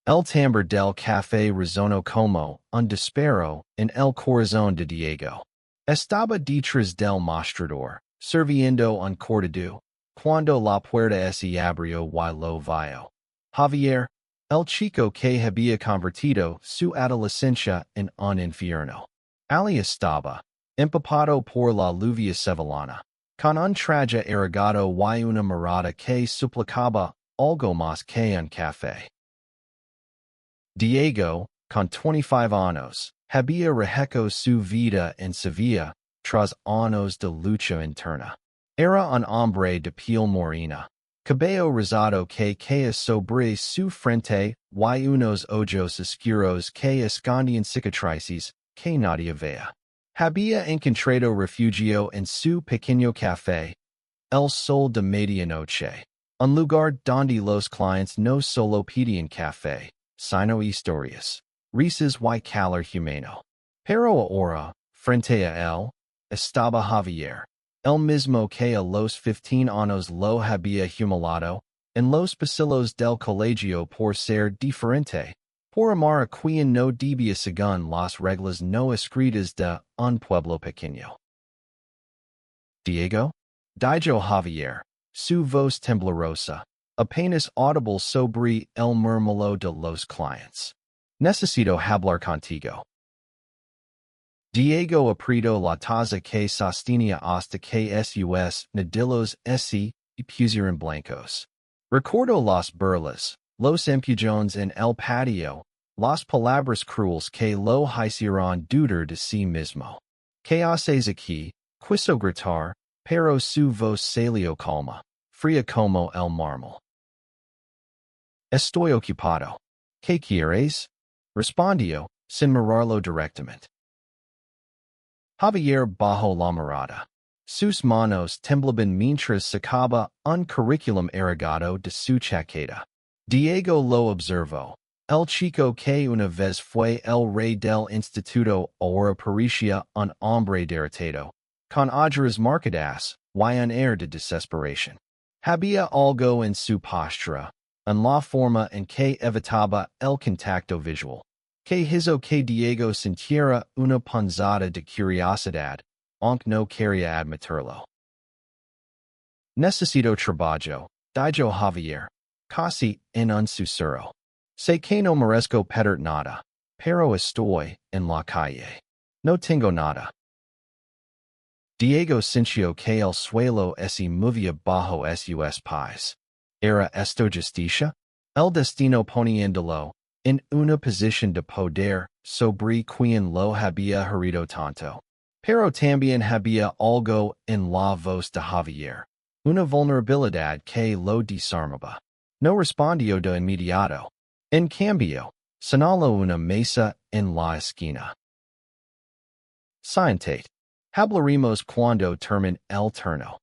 El timbre del café resonó como un disparo en el corazón de Diego. Estaba detrás del mostrador, sirviendo un cortado, cuando la puerta se abrió y lo vio. Javier, el chico que había convertido su adolescencia en un infierno. Ali estaba, empapado por la lluvia sevillana, con un traje arrugado y una mirada que suplicaba algo más que un café. Diego, con 25 años, había rehecho su vida en Sevilla tras años de lucha interna. Era un hombre de piel morena, cabello rosado que caía sobre su frente y unos ojos oscuros que escondían cicatrices que nadie veía. Había encontrado refugio en su pequeño café, El Sol de Medianoche, un lugar donde los clientes no solo pedían café, sino historias, risas y calor humano. Pero ahora, frente a él, estaba Javier, el mismo que a los 15 años lo había humillado en los pasillos del colegio por ser diferente, por amar a quien no debía según las reglas no escritas de un pueblo pequeño. Diego? Dijo Javier, su voz temblorosa, apenas audible sobre el murmullo de los clientes. Necesito hablar contigo. Diego apretó la taza que sostenía hasta que sus nudillos se pusieron blancos. Recordó las burlas, los empujones en el patio, las palabras crueles que lo hicieron dudar de sí mismo. ¿Qué haces aquí? Quiso gritar, pero su voz salió calma, fría como el mármol. Estoy ocupado. ¿Qué quieres? Respondió, sin mirarlo directamente. Javier bajó la mirada. Sus manos temblaban mientras sacaba un currículum arrugado de su chaqueta. Diego lo observó. El chico que una vez fue el rey del instituto ahora parecía un hombre derrotado, con ojeras marcadas y un air de desesperación. Había algo en su postura, en la forma en que evitaba el contacto visual, que hizo que Diego sintiera una punzada de curiosidad, aunque no quería admitirlo. Necesito trabajo, dijo Javier, casi en un susurro. Sé que no merezco pedir nada, pero estoy en la calle. No tengo nada. Diego sintió que el suelo se movía bajo sus pies. ¿Era esto justicia? El destino poniéndolo en una posición de poder sobre quien lo había herido tanto. Pero también había algo en la voz de Javier, una vulnerabilidad que lo desarmaba. No respondió de inmediato. En cambio, señaló una mesa en la esquina. Siéntate. Hablaremos cuando termine el turno.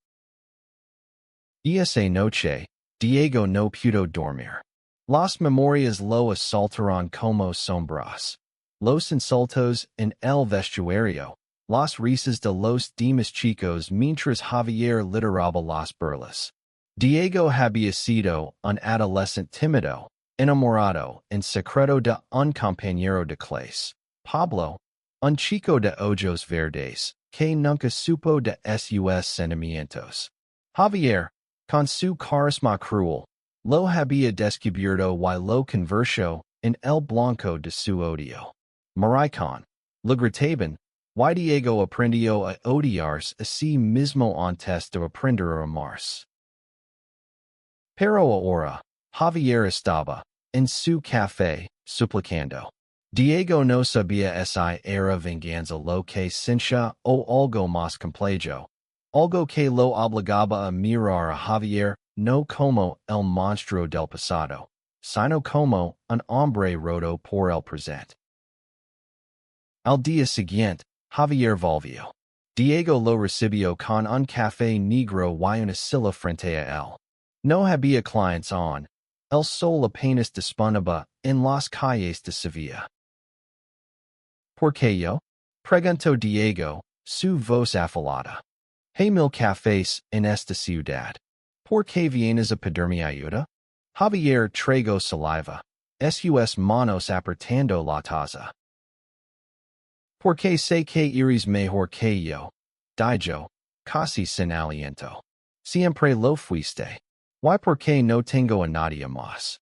Esa noche, Diego no pudo dormir. Las memorias lo asaltaron como sombras. Los insultos en el vestuario, las risas de los demás chicos mientras Javier lideraba las burlas. Diego había sido un adolescente tímido, enamorado en secreto de un compañero de clase, Pablo, un chico de ojos verdes, que nunca supo de sus sentimientos. Javier, con su carisma cruel, lo había descubierto y lo convirtió en el blanco de su odio. Maricón, lo gritaban, y Diego aprendió a odiarse a sí mismo antes de aprender a amarse. Pero ahora, Javier estaba en su café, suplicando. Diego no sabía si era venganza lo que sentía o algo más complejo, algo que lo obligaba a mirar a Javier no como el monstruo del pasado, sino como un hombre roto por el presente. Al día siguiente, Javier volvió. Diego lo recibió con un café negro y una silla frente a él. No había clientes aún. El sol apenas disponible en las calles de Sevilla. ¿Por qué yo? Preguntó Diego, su voz afilada. Hay 1000 cafés en esta ciudad. ¿Por qué vienes a pedirme ayuda? Javier tragó saliva. sus manos apretando la taza. Porque sé que eres mejor que yo, dijo, casi sin aliento. Siempre lo fuiste. Why porque no tengo a nadie más.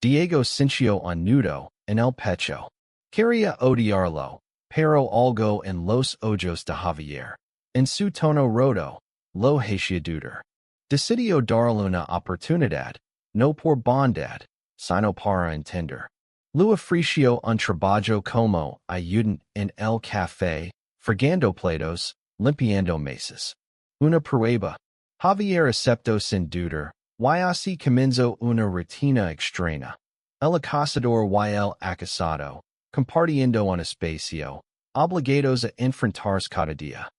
Diego sintió un nudo en el pecho. Quería odiarlo, pero algo en los ojos de Javier, en su tono roto, lo hacía dudar. Decidió darle una oportunidad, no por bondad, sino para entender. Lo ofreció un trabajo como ayudante en el café, fregando platos, limpiando mesas. Una prueba. Javier aceptó sin dudar, y así comenzó una rutina extraña. El acosador y el acosado, compartiendo un espacio, obligados a enfrentarse cada día.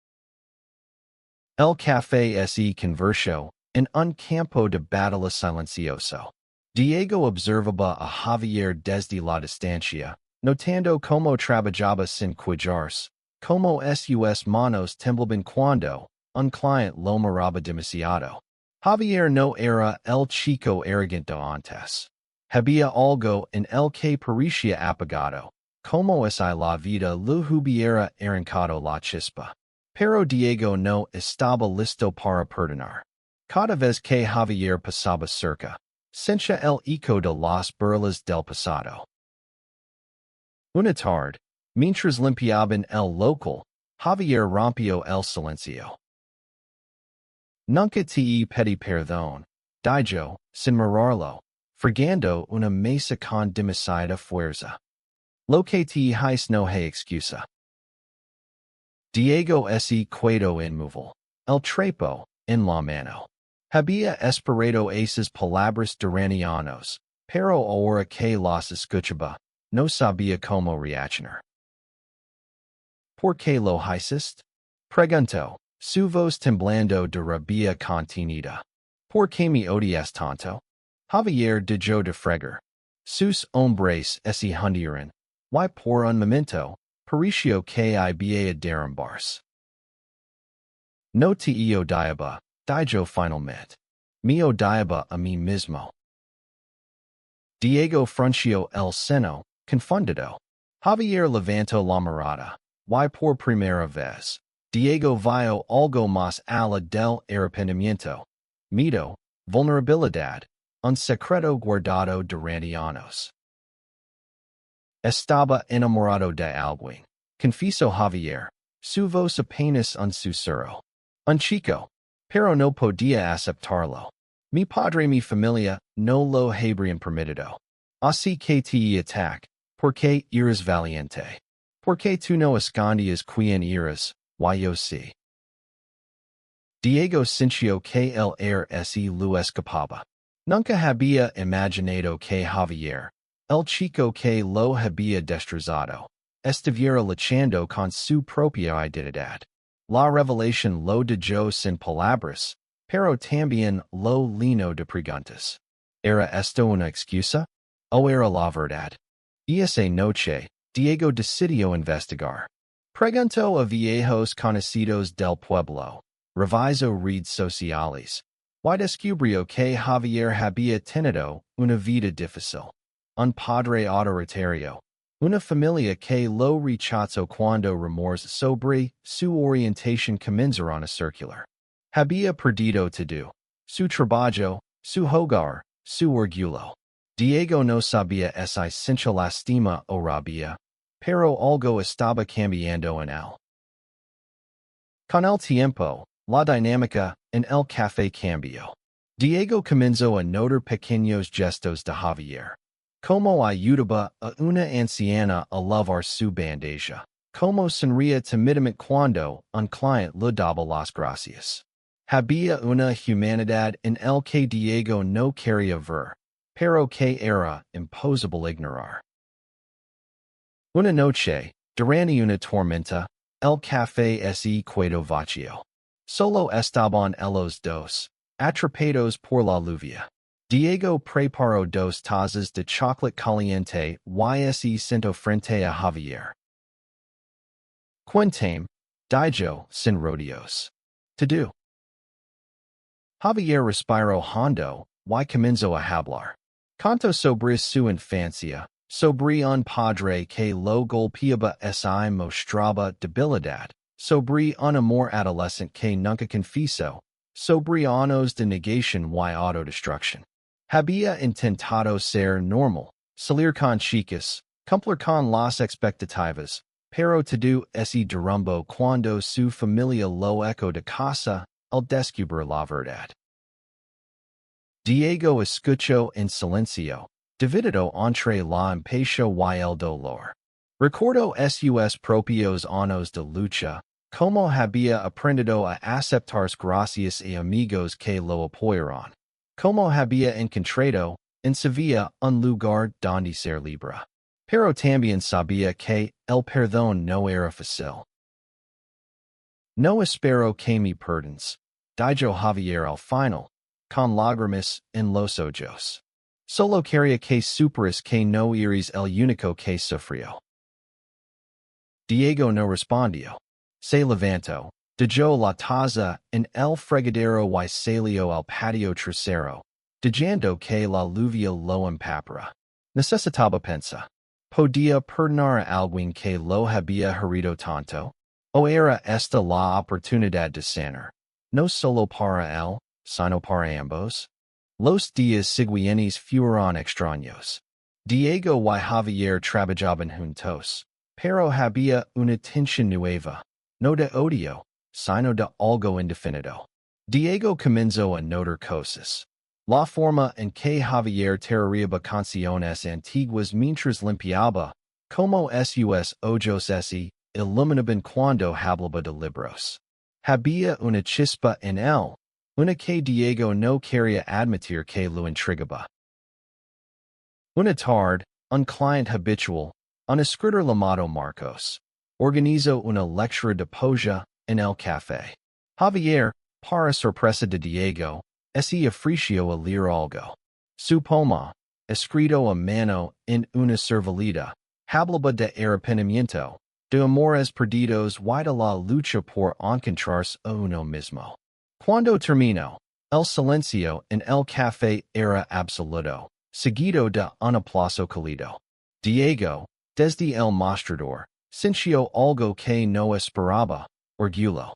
El café se convirtió en un campo de batalla silencioso. Diego observaba a Javier desde la distancia, notando cómo trabajaba sin cuidarse, cómo sus manos temblaban cuando un cliente lo miraba demasiado. Javier no era el chico arrogante antes. Había algo en el que parecía apagado, como si la vida le hubiera arrancado la chispa. Pero Diego no estaba listo para perdonar. Cada vez que Javier pasaba cerca, sentía el eco de las burlas del pasado. Una tarde, mientras limpiaban el local, Javier rompió el silencio. Nunca te pedí perdón, dijo, sin mirarlo, fregando una mesa con demasiada fuerza. Lo que te hice no hay excusa. Diego se quedó inmóvil, el trapo en la mano. Había esperado esas palabras durante años, pero ahora que las escuchaba, no sabía cómo reaccionar. ¿Por qué lo hiciste? Preguntó, su voz temblando de rabia contenida. ¿Por qué me odias tanto? Javier dejó de fregar. Sus hombres se hundieron. Y por un momento, pareció que iba a derrumbarse. No te odiaba, dijo finalmente. Me odiaba a mí mismo. Diego frunció el seno, confundido. Javier levantó la mirada. Y por primera vez, Diego vio algo más allá del arrepentimiento. Miedo, vulnerabilidad, un secreto guardado durante años. Estaba enamorado de alguien, confesó Javier, su voz apenas un susurro. Un chico, pero no podía aceptarlo. Mi padre y mi familia no lo habrían permitido. Así que te ataque, porque eres valiente. Porque tú no escondías quién eres, yo sí. Diego sintió que el air se lo escapaba. Nunca había imaginado que Javier, el chico que lo había destrozado, estuviera luchando con su propia identidad. La revelación lo dejó sin palabras, pero también lo llenó de preguntas. ¿Era esto una excusa? ¿O era la verdad? Esa noche, Diego decidió investigar. Preguntó a viejos conocidos del pueblo, revisó redes sociales, y descubrió que Javier había tenido una vida difícil. Un padre autoritario, una familia que lo rechazó cuando rumores sobre su orientación comenzaron a circular. Había perdido todo, su trabajo, su hogar, su orgullo. Diego no sabía si sintió lástima o rabia, pero algo estaba cambiando en él. Con el tiempo, la dinámica en el café cambió. Diego comenzó a notar pequeños gestos de Javier. Como ayudaba a una anciana a lavar su bandeja. Como sonría tímidamente cuando un cliente le daba las gracias. Había una humanidad en el que Diego no quería ver, pero que era imposible ignorar. Una noche, durante una tormenta, el café se quedó vacío. Solo estaban los dos, atrapados por la lluvia. Diego preparó dos tazas de chocolate caliente y se sentó frente a Javier. Cuéntame, dijo sin rodeos. ¿Te do? Javier respiró hondo y comenzó a hablar. Canto sobre su infancia, sobre un padre que lo golpeaba y mostraba debilidad, sobre un amor adolescente que nunca confesó, sobre años de negación y autodestrucción. Había intentado ser normal, salir con chicas, cumplir con las expectativas, pero todo ese derrumbo cuando su familia lo echó de casa, al descubrir la verdad. Diego escuchó en silencio, dividido entre la impaciencia y el dolor. Recordó sus propios años de lucha, como había aprendido a aceptarse gracias a amigos que lo apoyaron, como había encontrado, en Sevilla, un lugar donde ser libre. Pero también sabía que el perdón no era fácil. No espero que me perdones, dijo Javier al final, con lágrimas en los ojos. Solo quería que supieras que no eres el único que sufrió. Diego no respondió. Se levantó, dejó la taza en el fregadero y salió al patio trasero, diciendo que la lluvia lo empapara. Necesitaba pensar. ¿Podía perdonar a alguien que lo había herido tanto? ¿O era esta la oportunidad de sanar? No solo para él, sino para ambos. Los días siguientes fueron extraños. Diego y Javier trabajaban juntos, pero había una tensión nueva, no de odio, sino de algo indefinido. Diego comenzó a notar cosas. La forma en que Javier tarareaba canciones antiguas mientras limpiaba, como sus ojos se iluminaban cuando hablaba de libros. Había una chispa en él, una que Diego no quería admitir que lo intrigaba. Una tarde, un cliente habitual, un escritor llamado Marcos, organizó una lectura de poesía en el café. Javier, para sorpresa de Diego, se ofreció a leer algo. Su poema, escrito a mano en una servileta, hablaba de arrepentimiento, de amores perdidos y de la lucha por encontrarse a uno mismo. Cuando terminó, el silencio en el café era absoluto, seguido de un aplauso cálido. Diego, desde el mostrador, sintió algo que no esperaba, orgullo.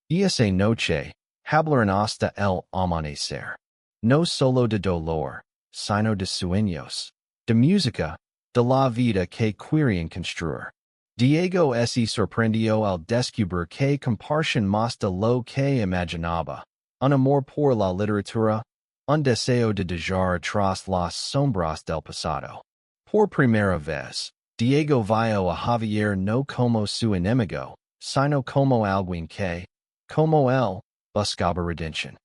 Y esa noche, hablaron hasta el amanecer. No solo de dolor, sino de sueños, de música, de la vida que querían construir. Diego se sorprendió al descubrir que compartían más de lo que imaginaba, un amor por la literatura, un deseo de dejar atrás las sombras del pasado. Por primera vez, Diego vio a Javier no como su enemigo, sino como alguien que, como él, buscaba redención.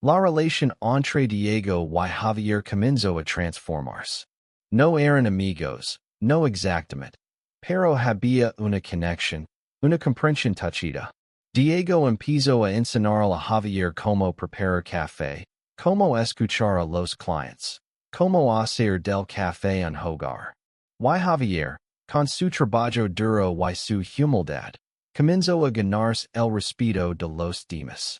La relación entre Diego y Javier comenzó a transformarse. No eran amigos, no exactamente, pero había una conexión, una comprensión tácita. Diego empezó a enseñar a Javier cómo preparar café, cómo escuchar a los clientes, cómo hacer del café un hogar. Y Javier, con su trabajo duro y su humildad, comenzó a ganarse el respeto de los demás.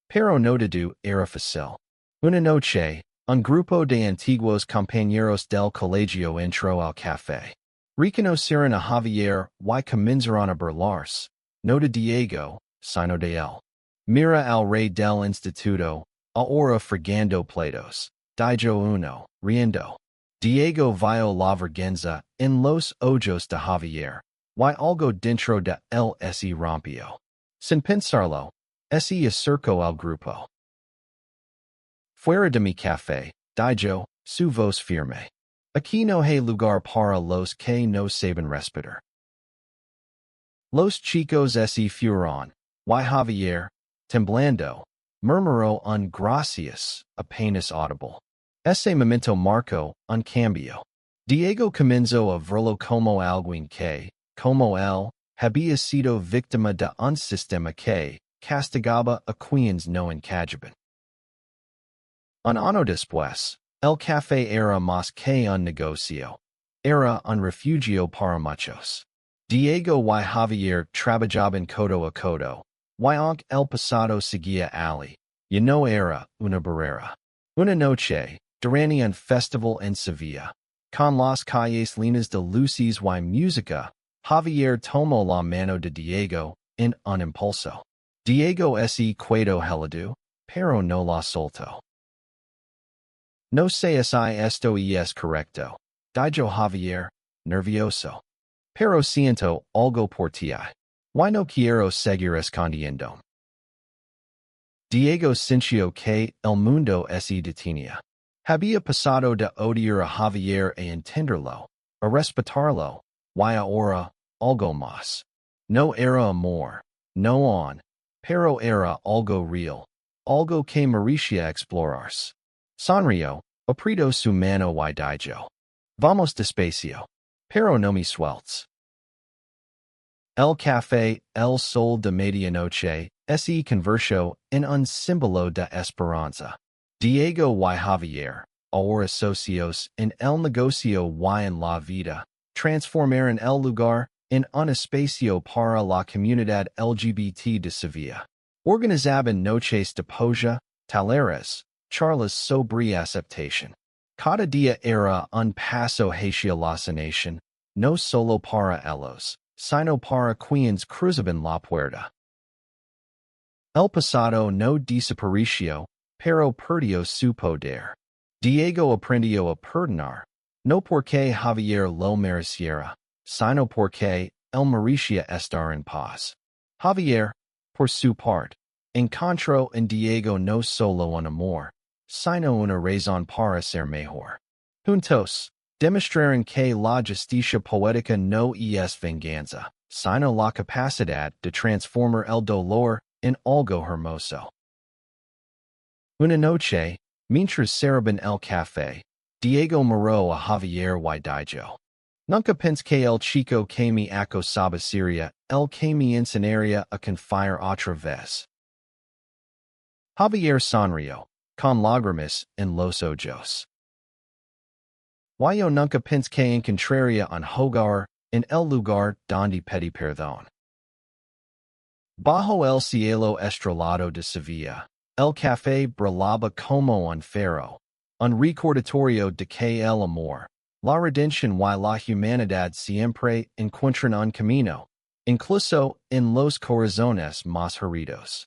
Pero no todo era fácil. Una noche, un grupo de antiguos compañeros del colegio entró al café. Reconocieron a Javier y comenzaron a burlarse, no de Diego, sino de él. Mira al rey del instituto, ahora fregando platos, dijo uno, riendo. Diego vio la vergüenza en los ojos de Javier, y algo dentro de él se rompió. Sin pensarlo, se acercó al grupo. Fuera de mi café, dijo, su voz firme. Aquí no hay lugar para los que no saben respirar. Los chicos se fueron, y Javier, temblando, murmuró un gracias, apenas audible. Ese momento marcó un cambio. Diego comenzó a verlo como alguien que, como él, había sido víctima de un sistema que castigaba a quienes no encajaban. Un año después, el café era más que un negocio. Era un refugio para muchos. Diego y Javier trabajaban codo a codo, y aunque el pasado seguía Ali, Y no era una barrera. Una noche, durante un festival en Sevilla. Con las calles llenas de luces y música, Javier tomó la mano de Diego en un impulso. Diego se quedó helado, pero no la soltó. No sé si esto es correcto, dijo Javier, nervioso. Pero siento algo por ti. Why no quiero seguir escondiendo? Diego sintió que el mundo se detenía. Había pasado de odiar a Javier a entenderlo, a respetarlo, y ahora, algo más. No era amor, no on, pero era algo real, algo que merecía explorarse. Sonrió, apretó su mano y dijo, vamos despacio, pero no me sueltes. El café, el sol de medianoche, se convirtió en un símbolo de esperanza. Diego y Javier, ahora socios en el negocio y en la vida, transformaron el lugar en un espacio para la comunidad LGBT de Sevilla. Organizaban noches de polla, talleres, charlas sobre aceptación. Cada día era un paso hacia la sanación, no solo para ellos, sino para quienes cruzaban la puerta. El pasado no desapareció, pero perdió su poder. Diego aprendió a perdonar, no porque Javier lo mereciera, sino porque él merecía estar en paz. Javier, por su parte, encontró en Diego no solo un amor, sino una razón para ser mejor. Juntos, demostraron que la justicia poética no es venganza, sino la capacidad de transformar el dolor en algo hermoso. Una noche, mientras servían el café, Diego miró a Javier y dijo, nunca pensé que el chico que me acosaba sería el que me enseñaría a confiar otra vez. Javier sonrió, con lágrimas en los ojos. Yo nunca pensé que encontraría un hogar en el lugar donde pedí perdón. Bajo el cielo estrellado de Sevilla, el café brillaba como un faro, un recordatorio de que el amor, la redención y la humanidad siempre encuentran un camino, incluso en los corazones más heridos.